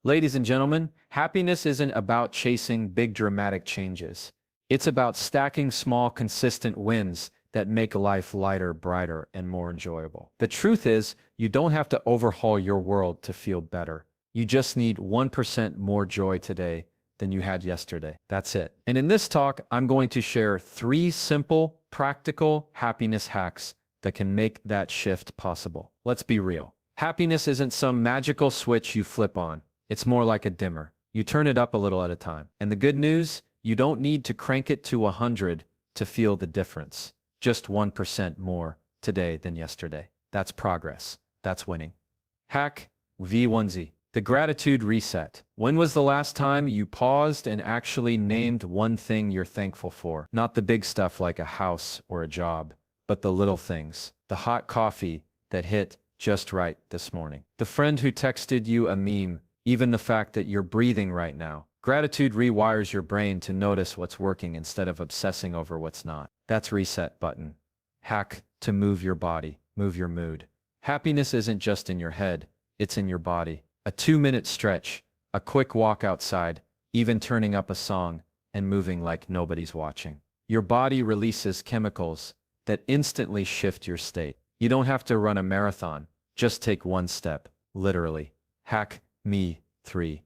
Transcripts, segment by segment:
Ladies and gentlemen, happiness isn't about chasing big dramatic changes. It's about stacking small, consistent wins that make life lighter, brighter, and more enjoyable. The truth is, you don't have to overhaul your world to feel better. You just need 1% more joy today than you had yesterday. That's it. And in this talk, I'm going to share 3 simple, practical happiness hacks that can make that shift possible. Let's be real. Happiness isn't some magical switch you flip on. It's more like a dimmer. You turn it up a little at a time. And the good news, you don't need to crank it to 100 to feel the difference. Just 1% more today than yesterday. That's progress. That's winning. Hack V1Z. The gratitude reset. When was the last time you paused and actually named one thing you're thankful for? Not the big stuff like a house or a job, but the little things. The hot coffee that hit just right this morning. The friend who texted you a meme. Even the fact that you're breathing right now. Gratitude rewires your brain to notice what's working instead of obsessing over what's not. That's reset button. Hack to move your body, move your mood. Happiness isn't just in your head, it's in your body. A 2-minute stretch, a quick walk outside, even turning up a song and moving like nobody's watching. Your body releases chemicals that instantly shift your state. You don't have to run a marathon, just take one step, literally. Hack Me 3.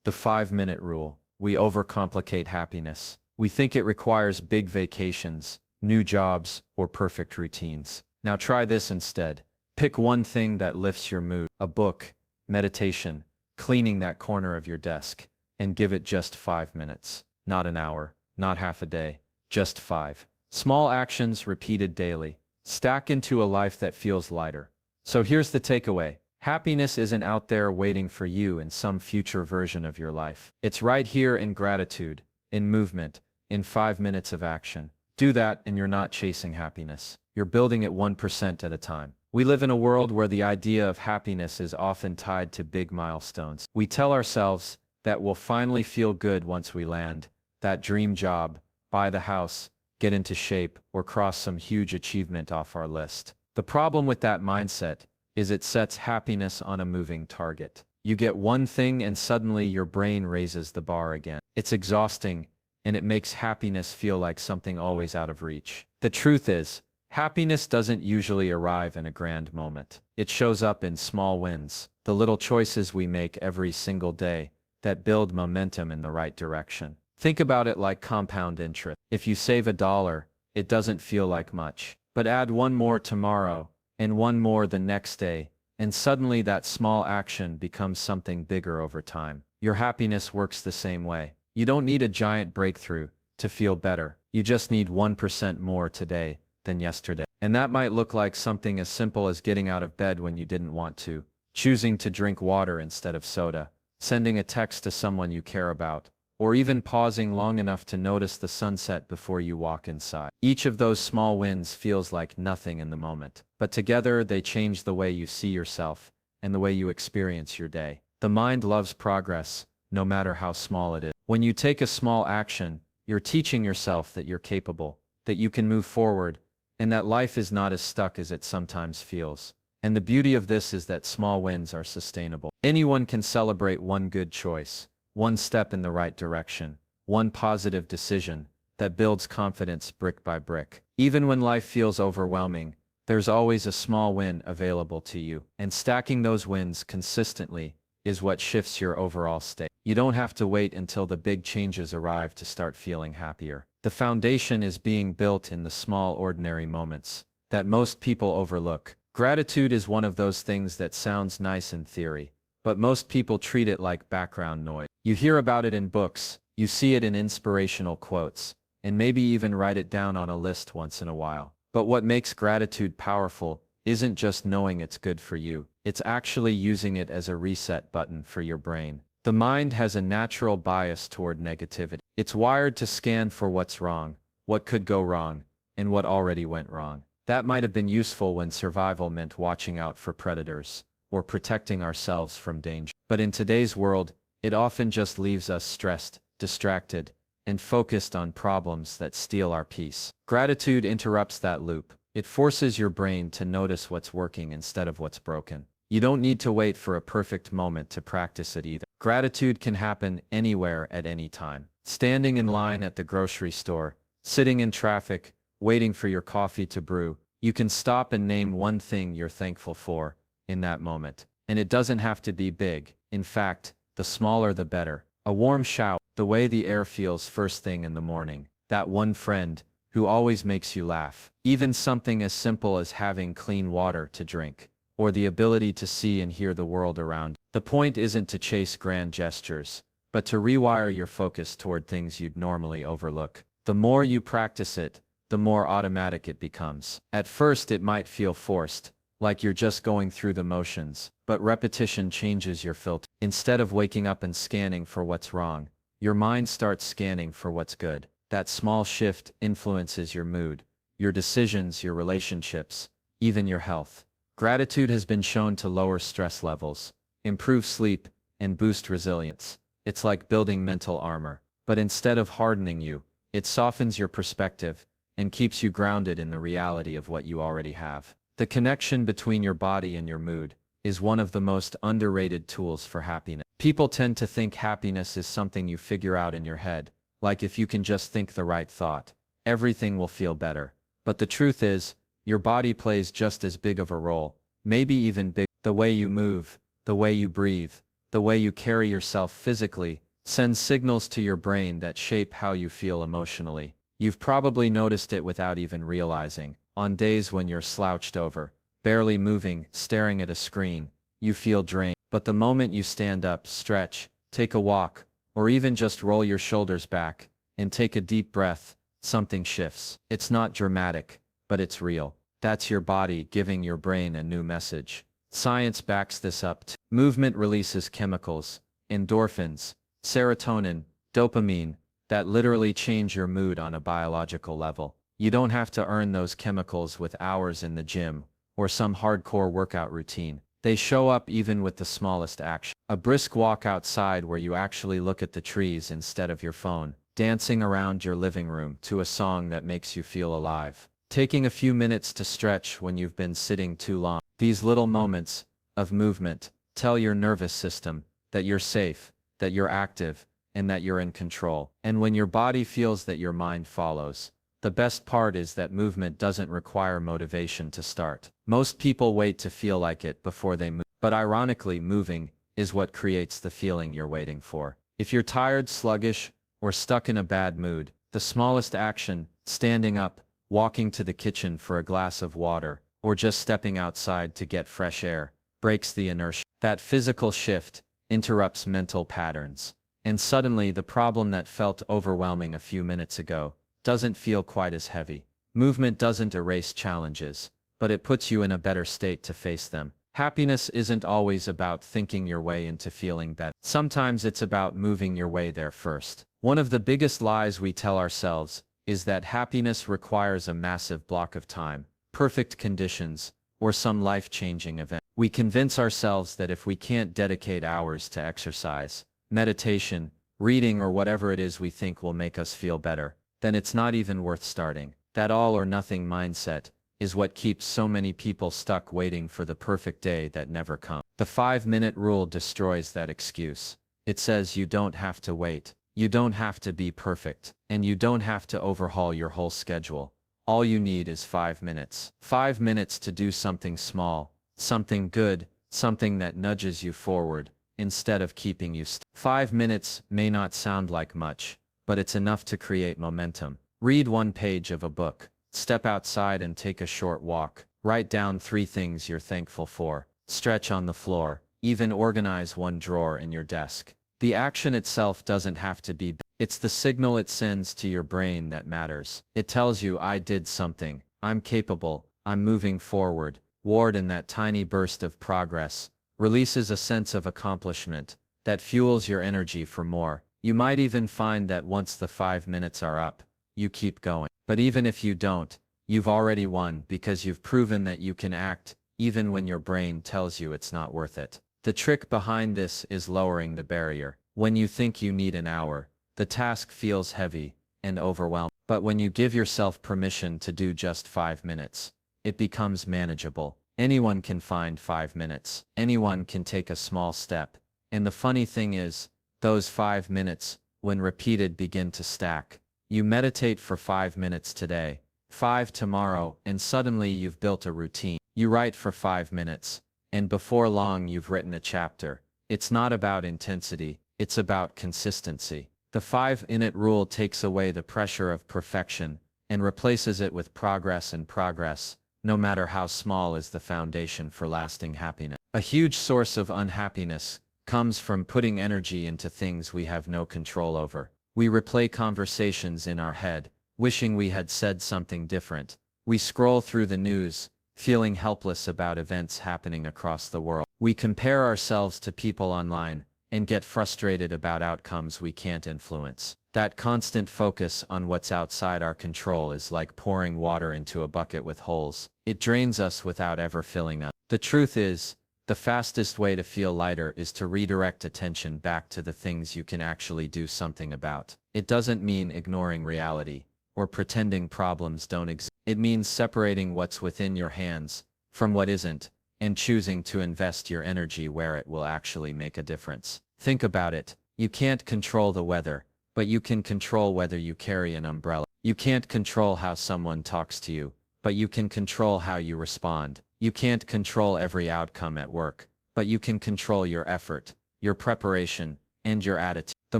The 5-minute rule. We overcomplicate happiness. We think it requires big vacations, new jobs, or perfect routines. Now try this instead. Pick one thing that lifts your mood. A book, meditation, cleaning that corner of your desk, and give it just 5 minutes. Not an hour, not half a day, just 5. Small actions repeated daily. Stack into a life that feels lighter. So here's the takeaway. Happiness isn't out there waiting for you in some future version of your life. It's right here in gratitude, in movement, in 5 minutes of action. Do that and you're not chasing happiness. You're building it 1% at a time. We live in a world where the idea of happiness is often tied to big milestones. We tell ourselves that we'll finally feel good once we land, that dream job, buy the house, get into shape, or cross some huge achievement off our list. The problem with that mindset is it sets happiness on a moving target. You get one thing and suddenly your brain raises the bar again. It's exhausting, and it makes happiness feel like something always out of reach. The truth is, happiness doesn't usually arrive in a grand moment. It shows up in small wins, the little choices we make every single day that build momentum in the right direction. Think about it like compound interest. If you save $1, it doesn't feel like much. But add one more tomorrow, and one more the next day, and suddenly that small action becomes something bigger over time. Your happiness works the same way. You don't need a giant breakthrough to feel better. You just need 1% more today than yesterday. And that might look like something as simple as getting out of bed when you didn't want to, choosing to drink water instead of soda, sending a text to someone you care about, or even pausing long enough to notice the sunset before you walk inside. Each of those small wins feels like nothing in the moment, but together they change the way you see yourself and the way you experience your day. The mind loves progress, no matter how small it is. When you take a small action, you're teaching yourself that you're capable, that you can move forward, and that life is not as stuck as it sometimes feels. And the beauty of this is that small wins are sustainable. Anyone can celebrate one good choice, one step in the right direction, one positive decision that builds confidence brick by brick. Even when life feels overwhelming, there's always a small win available to you. And stacking those wins consistently is what shifts your overall state. You don't have to wait until the big changes arrive to start feeling happier. The foundation is being built in the small ordinary moments that most people overlook. Gratitude is one of those things that sounds nice in theory, but most people treat it like background noise. You hear about it in books, you see it in inspirational quotes, and maybe even write it down on a list once in a while. But what makes gratitude powerful isn't just knowing it's good for you, it's actually using it as a reset button for your brain. The mind has a natural bias toward negativity. It's wired to scan for what's wrong, what could go wrong, and what already went wrong. That might have been useful when survival meant watching out for predators, or protecting ourselves from danger. But in today's world, it often just leaves us stressed, distracted, and focused on problems that steal our peace. Gratitude interrupts that loop. It forces your brain to notice what's working instead of what's broken. You don't need to wait for a perfect moment to practice it either. Gratitude can happen anywhere at any time. Standing in line at the grocery store, sitting in traffic, waiting for your coffee to brew, you can stop and name one thing you're thankful for in that moment. And it doesn't have to be big. In fact, the smaller the better. A warm shower, the way the air feels first thing in the morning, that one friend who always makes you laugh, even something as simple as having clean water to drink, or the ability to see and hear the world around. The point isn't to chase grand gestures, but to rewire your focus toward things you'd normally overlook. The more you practice it, the more automatic it becomes. At first it might feel forced, like you're just going through the motions, but repetition changes your filter. Instead of waking up and scanning for what's wrong, your mind starts scanning for what's good. That small shift influences your mood, your decisions, your relationships, even your health. Gratitude has been shown to lower stress levels, improve sleep, and boost resilience. It's like building mental armor, but instead of hardening you, it softens your perspective and keeps you grounded in the reality of what you already have. The connection between your body and your mood is one of the most underrated tools for happiness. People tend to think happiness is something you figure out in your head, like if you can just think the right thought, everything will feel better. But the truth is, your body plays just as big of a role, maybe even bigger. The way you move, the way you breathe, the way you carry yourself physically, sends signals to your brain that shape how you feel emotionally. You've probably noticed it without even realizing. On days when you're slouched over, barely moving, staring at a screen, you feel drained. But the moment you stand up, stretch, take a walk, or even just roll your shoulders back and take a deep breath, something shifts. It's not dramatic, but it's real. That's your body giving your brain a new message. Science backs this up too. Movement releases chemicals, endorphins, serotonin, dopamine, that literally change your mood on a biological level. You don't have to earn those chemicals with hours in the gym or some hardcore workout routine. They show up even with the smallest action. A brisk walk outside where you actually look at the trees instead of your phone. Dancing around your living room to a song that makes you feel alive. Taking a few minutes to stretch when you've been sitting too long. These little moments of movement tell your nervous system that you're safe, that you're active, and that you're in control. And when your body feels that your mind follows, the best part is that movement doesn't require motivation to start. Most people wait to feel like it before they move. But ironically, moving is what creates the feeling you're waiting for. If you're tired, sluggish, or stuck in a bad mood, the smallest action, standing up, walking to the kitchen for a glass of water, or just stepping outside to get fresh air, breaks the inertia. That physical shift interrupts mental patterns. And suddenly the problem that felt overwhelming a few minutes ago doesn't feel quite as heavy. Movement doesn't erase challenges, but it puts you in a better state to face them. Happiness isn't always about thinking your way into feeling better. Sometimes it's about moving your way there first. One of the biggest lies we tell ourselves is that happiness requires a massive block of time, perfect conditions, or some life-changing event. We convince ourselves that if we can't dedicate hours to exercise, meditation, reading, or whatever it is we think will make us feel better, then it's not even worth starting. That all-or-nothing mindset is what keeps so many people stuck waiting for the perfect day that never comes. The 5-minute rule destroys that excuse. It says you don't have to wait, you don't have to be perfect, and you don't have to overhaul your whole schedule. All you need is 5 minutes. 5 minutes to do something small, something good, something that nudges you forward, instead of keeping you stuck. 5 minutes may not sound like much, but it's enough to create momentum. Read one page of a book, step outside and take a short walk, write down 3 things you're thankful for, stretch on the floor, even organize one drawer in your desk. The action itself doesn't have to be big. It's the signal it sends to your brain that matters. It tells you, I did something, I'm capable, I'm moving forward. And that tiny burst of progress releases a sense of accomplishment that fuels your energy for more. You might even find that once the 5 minutes are up, you keep going. But even if you don't, you've already won because you've proven that you can act, even when your brain tells you it's not worth it. The trick behind this is lowering the barrier. When you think you need an hour, the task feels heavy and overwhelming. But when you give yourself permission to do just 5 minutes, it becomes manageable. Anyone can find 5 minutes. Anyone can take a small step. And the funny thing is, those 5 minutes, when repeated, begin to stack. You meditate for 5 minutes today, 5 tomorrow, and suddenly you've built a routine. You write for 5 minutes, and before long you've written a chapter. It's not about intensity, it's about consistency. The 5-minute rule takes away the pressure of perfection and replaces it with progress, and progress, no matter how small, is the foundation for lasting happiness. A huge source of unhappiness comes from putting energy into things we have no control over. We replay conversations in our head, wishing we had said something different. We scroll through the news, feeling helpless about events happening across the world. We compare ourselves to people online and get frustrated about outcomes we can't influence. That constant focus on what's outside our control is like pouring water into a bucket with holes. It drains us without ever filling up. The truth is, the fastest way to feel lighter is to redirect attention back to the things you can actually do something about. It doesn't mean ignoring reality or pretending problems don't exist. It means separating what's within your hands from what isn't, and choosing to invest your energy where it will actually make a difference. Think about it. You can't control the weather, but you can control whether you carry an umbrella. You can't control how someone talks to you, but you can control how you respond. You can't control every outcome at work, but you can control your effort, your preparation, and your attitude. The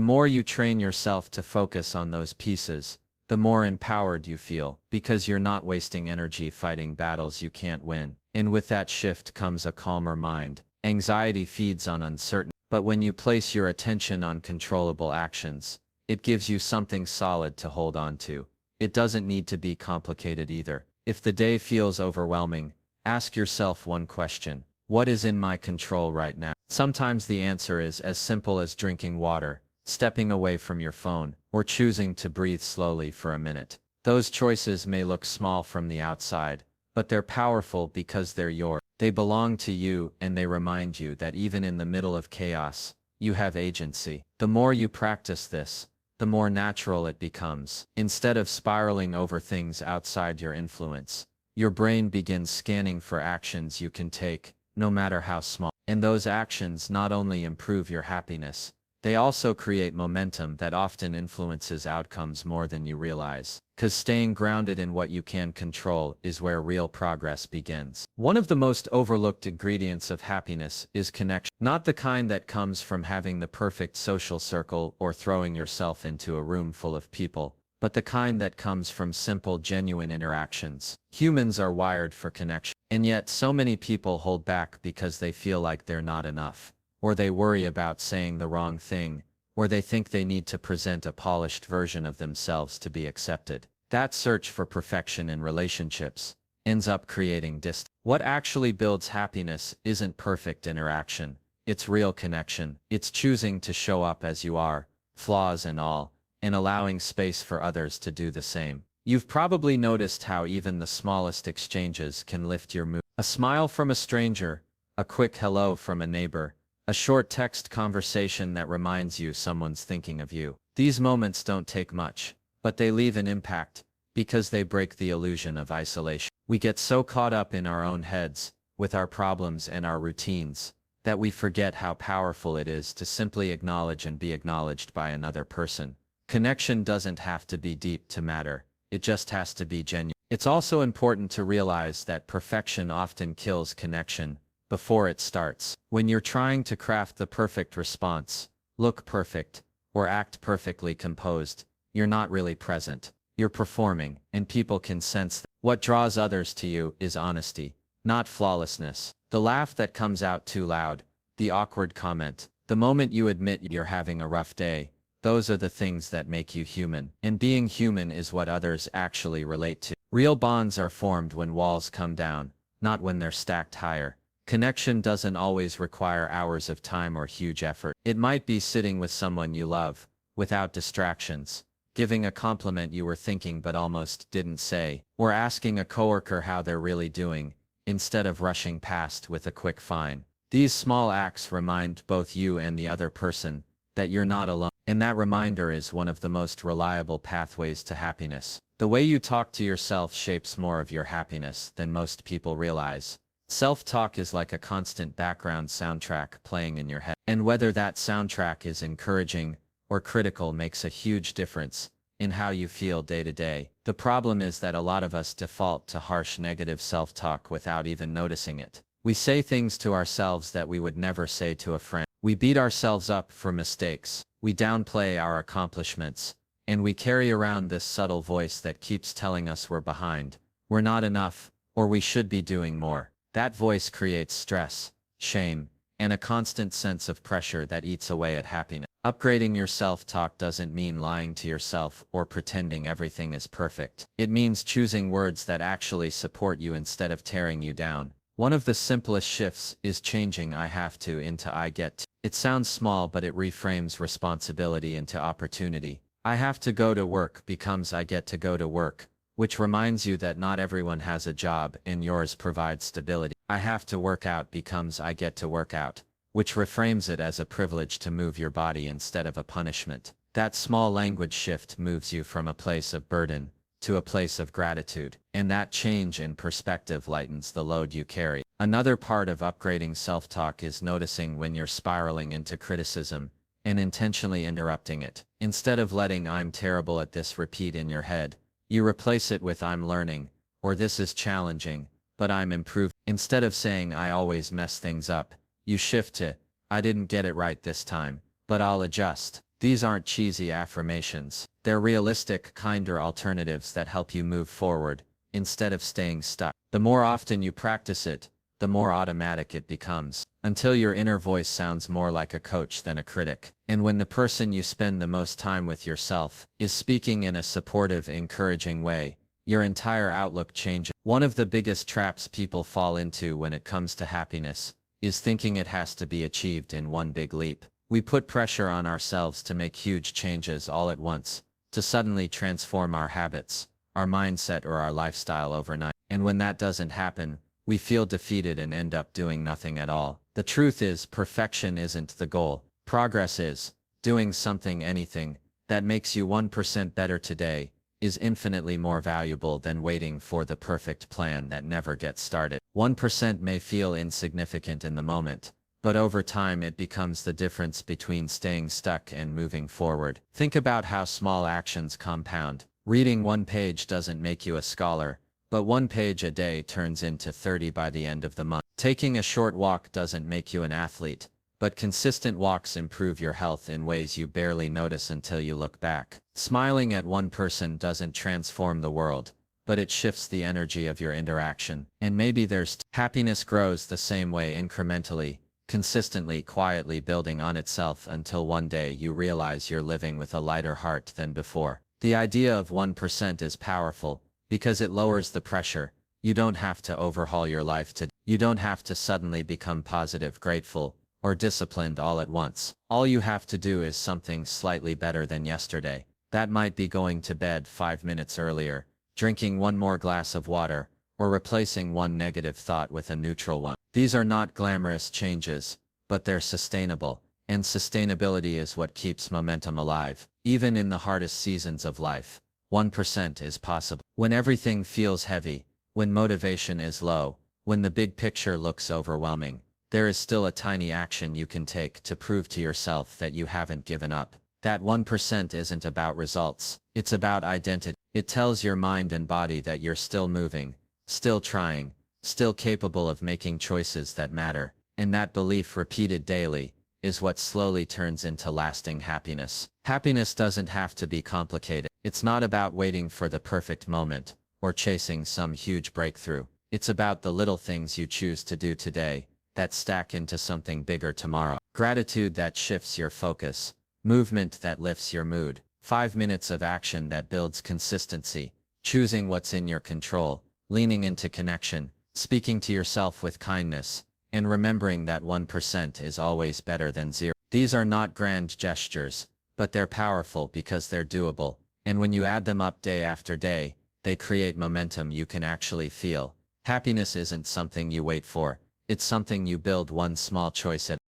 more you train yourself to focus on those pieces, the more empowered you feel, because you're not wasting energy fighting battles you can't win. And with that shift comes a calmer mind. Anxiety feeds on uncertainty, but when you place your attention on controllable actions, it gives you something solid to hold on to. It doesn't need to be complicated either. If the day feels overwhelming, ask yourself one question: what is in my control right now? Sometimes the answer is as simple as drinking water, stepping away from your phone, or choosing to breathe slowly for a minute. Those choices may look small from the outside, but they're powerful because they're yours. They belong to you, and they remind you that even in the middle of chaos, you have agency. The more you practice this, the more natural it becomes. Instead of spiraling over things outside your influence, your brain begins scanning for actions you can take, no matter how small. And those actions not only improve your happiness, they also create momentum that often influences outcomes more than you realize. 'Cause staying grounded in what you can control is where real progress begins. One of the most overlooked ingredients of happiness is connection. Not the kind that comes from having the perfect social circle or throwing yourself into a room full of people, but the kind that comes from simple, genuine interactions. Humans are wired for connection, and yet so many people hold back because they feel like they're not enough, or they worry about saying the wrong thing, or they think they need to present a polished version of themselves to be accepted. That search for perfection in relationships ends up creating distance. What actually builds happiness isn't perfect interaction, it's real connection. It's choosing to show up as you are, flaws and all, and allowing space for others to do the same. You've probably noticed how even the smallest exchanges can lift your mood. A smile from a stranger, a quick hello from a neighbor, a short text conversation that reminds you someone's thinking of you. These moments don't take much, but they leave an impact, because they break the illusion of isolation. We get so caught up in our own heads, with our problems and our routines, that we forget how powerful it is to simply acknowledge and be acknowledged by another person. Connection doesn't have to be deep to matter, it just has to be genuine. It's also important to realize that perfection often kills connection before it starts. When you're trying to craft the perfect response, look perfect, or act perfectly composed, you're not really present. You're performing, and people can sense that. What draws others to you is honesty, not flawlessness. The laugh that comes out too loud, the awkward comment, the moment you admit you're having a rough day, those are the things that make you human. And being human is what others actually relate to. Real bonds are formed when walls come down, not when they're stacked higher. Connection doesn't always require hours of time or huge effort. It might be sitting with someone you love, without distractions, giving a compliment you were thinking but almost didn't say, or asking a coworker how they're really doing, instead of rushing past with a quick fine. These small acts remind both you and the other person that you're not alone, and that reminder is one of the most reliable pathways to happiness. The way you talk to yourself shapes more of your happiness than most people realize. Self-talk is like a constant background soundtrack playing in your head. And whether that soundtrack is encouraging or critical makes a huge difference in how you feel day to day. The problem is that a lot of us default to harsh negative self-talk without even noticing it. We say things to ourselves that we would never say to a friend. We beat ourselves up for mistakes. We downplay our accomplishments. And we carry around this subtle voice that keeps telling us we're behind, we're not enough, or we should be doing more. That voice creates stress, shame, and a constant sense of pressure that eats away at happiness. Upgrading your self-talk doesn't mean lying to yourself or pretending everything is perfect. It means choosing words that actually support you instead of tearing you down. One of the simplest shifts is changing "I have to" into "I get to." It sounds small, but it reframes responsibility into opportunity. "I have to go to work" becomes "I get to go to work," which reminds you that not everyone has a job and yours provides stability. "I have to work out" becomes "I get to work out," which reframes it as a privilege to move your body instead of a punishment. That small language shift moves you from a place of burden to a place of gratitude, and that change in perspective lightens the load you carry. Another part of upgrading self-talk is noticing when you're spiraling into criticism and intentionally interrupting it. Instead of letting "I'm terrible at this" repeat in your head, you replace it with "I'm learning," or "This is challenging, but I'm improving." Instead of saying "I always mess things up," you shift to "I didn't get it right this time, but I'll adjust." These aren't cheesy affirmations. They're realistic, kinder alternatives that help you move forward, instead of staying stuck. The more often you practice it, the more automatic it becomes, until your inner voice sounds more like a coach than a critic. And when the person you spend the most time with, yourself, is speaking in a supportive, encouraging way, your entire outlook changes. One of the biggest traps people fall into when it comes to happiness is thinking it has to be achieved in one big leap. We put pressure on ourselves to make huge changes all at once, to suddenly transform our habits, our mindset, or our lifestyle overnight. And when that doesn't happen, we feel defeated and end up doing nothing at all. The truth is, perfection isn't the goal. Progress is. Doing something, anything, that makes you 1% better today is infinitely more valuable than waiting for the perfect plan that never gets started. 1% may feel insignificant in the moment, but over time it becomes the difference between staying stuck and moving forward. Think about how small actions compound. Reading one page doesn't make you a scholar, but one page a day turns into 30 by the end of the month. Taking a short walk doesn't make you an athlete, but consistent walks improve your health in ways you barely notice until you look back. Smiling at one person doesn't transform the world, but it shifts the energy of your interaction. And maybe happiness grows the same way, incrementally, consistently, quietly building on itself, until one day you realize you're living with a lighter heart than before. The idea of 1% is powerful, because it lowers the pressure. You don't have to overhaul your life today. You don't have to suddenly become positive, grateful, or disciplined all at once. All you have to do is something slightly better than yesterday. That might be going to bed 5 minutes earlier, drinking one more glass of water, or replacing one negative thought with a neutral one. These are not glamorous changes, but they're sustainable, and sustainability is what keeps momentum alive. Even in the hardest seasons of life, 1% is possible. When everything feels heavy, when motivation is low, when the big picture looks overwhelming, there is still a tiny action you can take to prove to yourself that you haven't given up. That 1% isn't about results, it's about identity. It tells your mind and body that you're still moving, still trying, still capable of making choices that matter. And that belief, repeated daily, is what slowly turns into lasting happiness. Happiness doesn't have to be complicated. It's not about waiting for the perfect moment, or chasing some huge breakthrough. It's about the little things you choose to do today, that stack into something bigger tomorrow. Gratitude that shifts your focus, movement that lifts your mood, 5 minutes of action that builds consistency, choosing what's in your control, leaning into connection, speaking to yourself with kindness, and remembering that 1% is always better than 0. These are not grand gestures, but they're powerful because they're doable, and when you add them up day after day, they create momentum you can actually feel. Happiness isn't something you wait for, it's something you build one small choice at